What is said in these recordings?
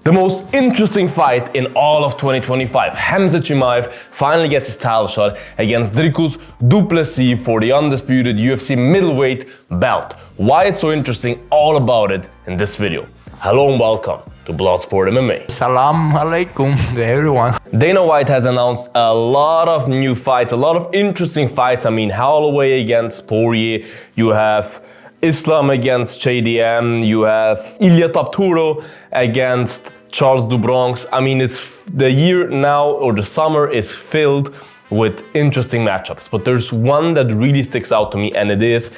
The most interesting fight in all of 2025. Khamzat Chimaev finally gets his title shot against Dricus Du Plessis for the undisputed UFC Middleweight belt. Why it's so interesting, all about it in this video. Hello and welcome to Bloodsport MMA. Salam alaikum to everyone. Dana White has announced a lot of new fights, a lot of interesting fights. I mean, Holloway against Poirier, you have Islam against JDM, you have Ilia Tapturo against Charles Du Bronx. I mean, it's the year now, or the summer is filled with interesting matchups. But there's one that really sticks out to me, and it is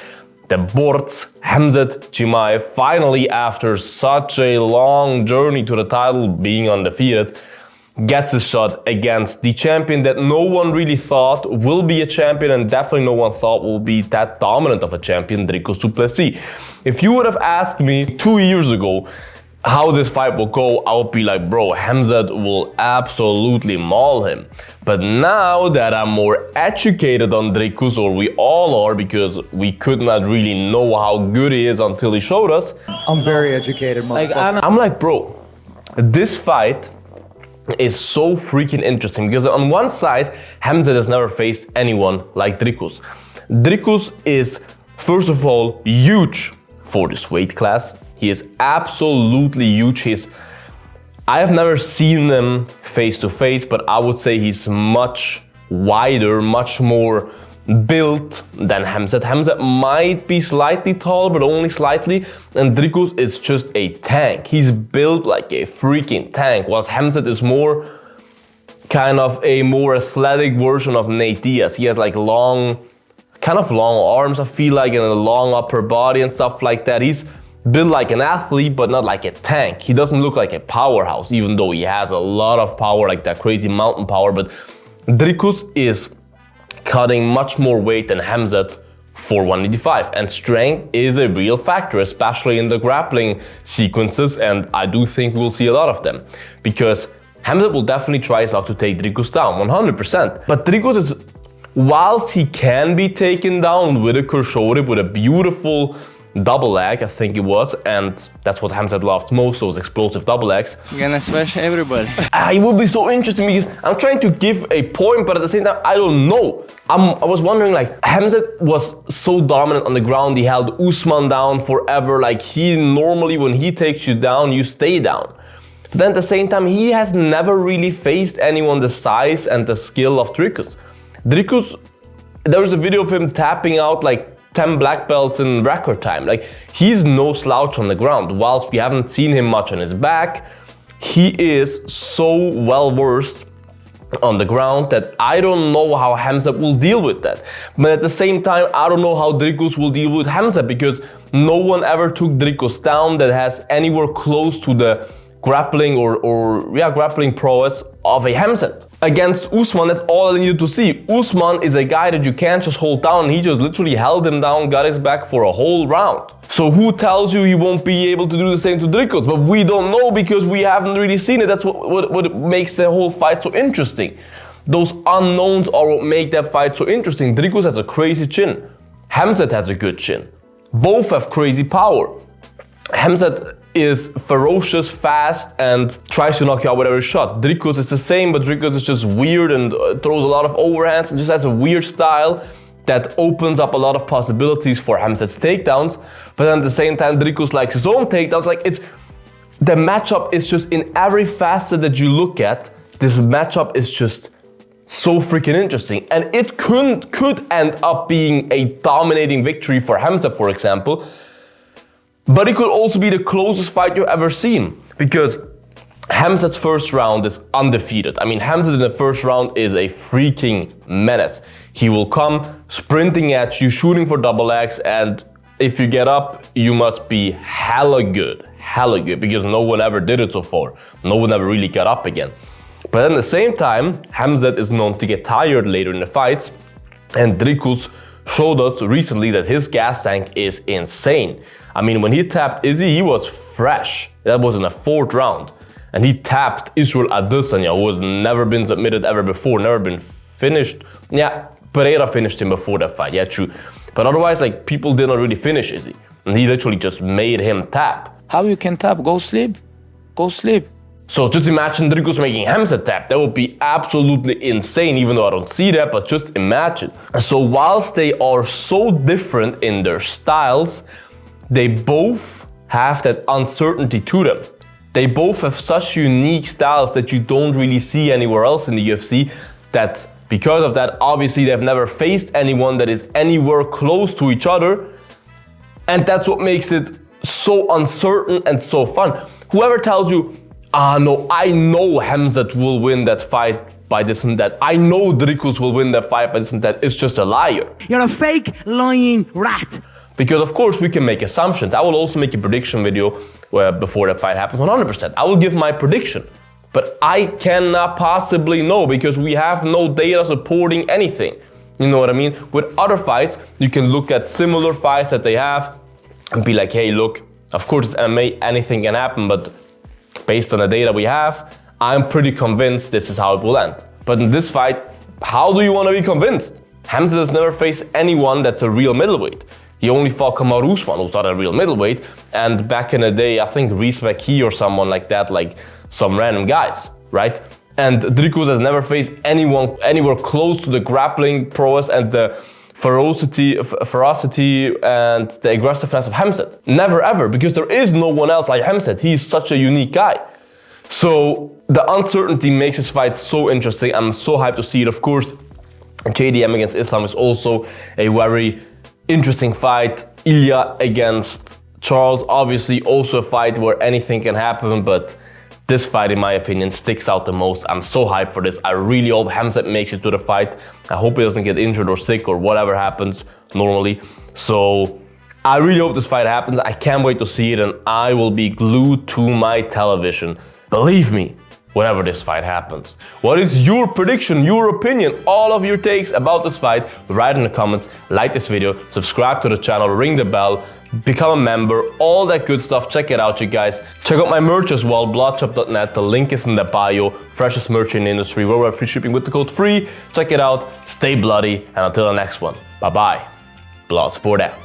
the Bortz Khamzat Chimaev. Finally, after such a long journey to the title, being undefeated, gets his shot against the champion that no one really thought will be a champion, and definitely no one thought will be that dominant of a champion, Dricus Du Plessis. If you would have asked me 2 years ago how this fight will go, I would be like, bro, Hamzat will absolutely maul him. But now that I'm more educated on Dricus, or we all are, because we could not really know how good he is until he showed us. I'm very educated, motherfucker. I'm like, bro, this fight is so freaking interesting, because on one side, Hamzat has never faced anyone like Dricus. Dricus is, first of all, huge for this weight class. He is absolutely huge. I have never seen him face to face, but I would say he's much wider, much more built than Hamzat. Hamzat might be slightly taller, but only slightly, and Dricus is just a tank. He's built like a freaking tank, whilst Hamzat is more kind of a more athletic version of Nate Diaz. He has like kind of long arms, I feel like, and a long upper body and stuff like that. He's built like an athlete, but not like a tank. He doesn't look like a powerhouse, even though he has a lot of power, like that crazy mountain power. But Dricus is cutting much more weight than Hamzat for 185, and strength is a real factor, especially in the grappling sequences, and I do think we'll see a lot of them, because Hamzat will definitely try his luck to take Dricus down, 100%. But Dricus is, whilst he can be taken down with a Kershorib, with a beautiful double leg, I think it was, and that's what Hamzat loves most, those explosive double legs. You're gonna smash everybody. It will be so interesting, because I'm trying to give a point, but at the same time, I don't know. I was wondering, like, Hamzat was so dominant on the ground. He held Usman down forever. Like, he normally, when he takes you down, you stay down. But then at the same time, he has never really faced anyone the size and the skill of Dricus. Dricus, there was a video of him tapping out like 10 black belts in record time. Like, he's no slouch on the ground. Whilst we haven't seen him much on his back, he is so well versed on the ground that I don't know how Hamzat will deal with that. But at the same time, I don't know how Dricus will deal with Hamzat, because no one ever took Dricus down that has anywhere close to the grappling grappling prowess of a Hamzat. Against Usman, that's all I needed to see. Usman is a guy that you can't just hold down. He just literally held him down, got his back for a whole round. So who tells you he won't be able to do the same to Dricus? But we don't know, because we haven't really seen it. That's what makes the whole fight so interesting. Those unknowns are what make that fight so interesting. Dricus has a crazy chin. Hamzat has a good chin. Both have crazy power. Hamzat is ferocious, fast, and tries to knock you out with every shot. Dricus is the same, but Dricus is just weird and throws a lot of overhands and just has a weird style that opens up a lot of possibilities for Hamzat's takedowns. But then at the same time, Dricus likes his own takedowns. Like, the matchup is just, in every facet that you look at, this matchup is just so freaking interesting. And it could end up being a dominating victory for Hamzat, for example. But it could also be the closest fight you've ever seen, because Hamzat's first round is undefeated. I mean, Hamzat in the first round is a freaking menace. He will come sprinting at you, shooting for double legs, and if you get up, you must be hella good, because no one ever did it so far. No one ever really got up again. But at the same time, Hamzat is known to get tired later in the fights, and Dricus showed us recently that his gas tank is insane. I mean, when he tapped Izzy, he was fresh. That was in the 4th round. And he tapped Israel Adesanya, who has never been submitted ever before, never been finished. Yeah, Pereira finished him before that fight, yeah, true. But otherwise, like, people didn't really finish Izzy. And he literally just made him tap. How you can tap? Go sleep. Go sleep. So just imagine Dricus making Hamzat tap. That would be absolutely insane, even though I don't see that, but just imagine. So whilst they are so different in their styles, they both have that uncertainty to them. They both have such unique styles that you don't really see anywhere else in the UFC, that because of that, obviously they've never faced anyone that is anywhere close to each other. And that's what makes it so uncertain and so fun. Whoever tells you, no, I know Hamzat will win that fight by this and that, I know Dricus will win that fight by this and that, it's just a liar. You're a fake, lying rat. Because of course we can make assumptions. I will also make a prediction video where before the fight happens, 100%. I will give my prediction. But I cannot possibly know because we have no data supporting anything. You know what I mean? With other fights, you can look at similar fights that they have and be like, hey, look, of course it's MMA, anything can happen, but based on the data we have, I'm pretty convinced this is how it will end. But in this fight, how do you want to be convinced? Hamzat has never faced anyone that's a real middleweight. He only fought Kamaru Usman, who's not a real middleweight, and back in the day, I think Reese McKee or someone like that, like some random guys, right? And Dricus has never faced anyone anywhere close to the grappling prowess and the ferocity and the aggressiveness of Hamzat. Never ever, because there is no one else like Hamzat. He's such a unique guy. So the uncertainty makes this fight so interesting. I'm so hyped to see it. Of course, JDM against Islam is also a very interesting fight. Ilya against Charles, obviously also a fight where anything can happen, but this fight, in my opinion, sticks out the most. I'm so hyped for this. I really hope Hamzat makes it to the fight. I hope he doesn't get injured or sick or whatever happens normally. So I really hope this fight happens. I can't wait to see it, and I will be glued to my television. Believe me, whenever this fight happens. What is your prediction, your opinion, all of your takes about this fight? Write in the comments, like this video, subscribe to the channel, ring the bell, become a member, all that good stuff. Check it out, you guys. Check out my merch as well, bloodsportmma. The link is in the bio. Freshest merch in the industry, worldwide free shipping with the code FREE. Check it out, stay bloody, and until the next one, bye-bye. Bloodsport out.